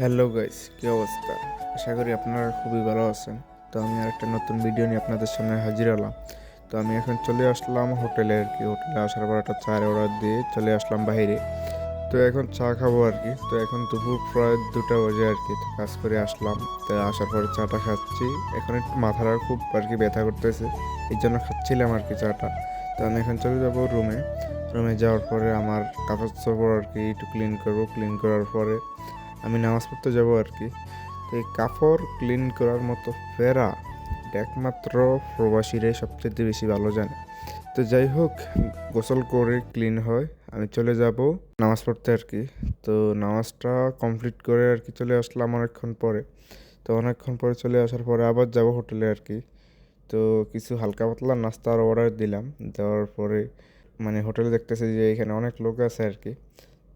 Hello guys, কি অবস্থা? আশা করি আপনারা খুবই ভালো আছেন। তো আমি আর একটা নতুন ভিডিও নিয়ে আপনাদের সামনে হাজির হলাম। তো আমি এখন চলে আসলাম হোটেলে আর কি। হোটেলে আসার পর একটা চায়ের অর্ডার দিয়ে চলে আসলাম বাইরে। তো এখন চা খাবো আর কি। তো এখন দুপুর প্রায় 2টা বাজে আর কি। তো কাজ করে আসলাম। তো আসার পরে চাটা খাচ্ছি। এখন একটু মাথাটা খুব আর কি ব্যথা করতেছে, এই জন্য খাচ্ছিলাম আর কি চাটা। তো আমি এখন চলে যাবো রুমে। রুমে যাওয়ার পরে আমার কাপড় চোপড় আর কি একটু ক্লিন করবো। ক্লিন করার পরে আমি নামাজ পড়তে যাব আর কি। তো এই কাপড় ক্লিন করার মতো ফেরা এটা একমাত্র প্রবাসীরাই সবচেয়ে বেশি ভালো জানে। তো যাই হোক, গোসল করে ক্লিন হয় আমি চলে যাব নামাজ পড়তে আর কি। তো নামাজটা কমপ্লিট করে আর কি চলে আসলাম অনেকক্ষণ পরে। তো অনেকক্ষণ পরে চলে আসার পরে আবার যাব হোটেলে আর কি। তো কিছু হালকা পাতলা নাস্তার অর্ডার দিলাম। দেওয়ার পরে মানে হোটেলে দেখতেছি যে এখানে অনেক লোক আছে আর কি।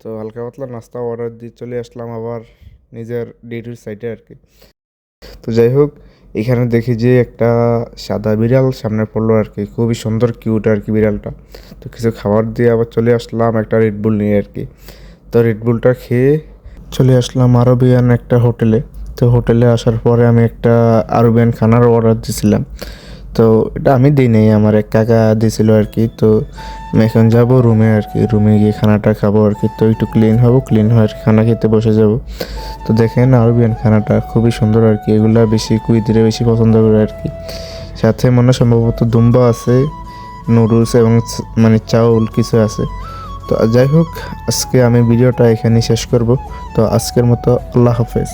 তো হালকা পাতলা নাস্তা অর্ডার দিয়ে চলে আসলাম আবার নিজের ডিউটির সাইডে আর কি। তো যাই হোক, এখানে দেখি যে একটা সাদা বিড়াল সামনে পড়লো আর কি। খুবই সুন্দর কিউট আর কি বিড়ালটা। তো কিছু খাবার দিয়ে আবার চলে আসলাম একটা রেডবুল নিয়ে আর কি। তো রেডবুলটা খেয়ে চলে আসলাম আরবিয়ান একটা হোটেলে। তো হোটেলে আসার পরে আমি একটা আরবিয়ান খানার অর্ডার দিয়েছিলাম। তো এটা আমি দিই নাই, আমার এক কাকা দিয়েছিল আর কি। তো আমি এখন যাবো রুমে আর কি। রুমে গিয়ে খানাটা খাবো আর কি। তো একটু ক্লিন হবো, ক্লিন হয়ে খানা খেতে বসে যাব। তো দেখেন আরবিয়ান খানাটা খুবই সুন্দর আর কি। এগুলা বেশি কুইদিরে বেশি পছন্দ করে আর কি। সাথে মনে হয় সম্ভবত দুম্বা আছে, নুডলস এবং মানে চাউল কিছু আছে। তো যাই হোক, আজকে আমি ভিডিওটা এখানেই শেষ করব। তো আজকের মতো আল্লাহ হাফেজ।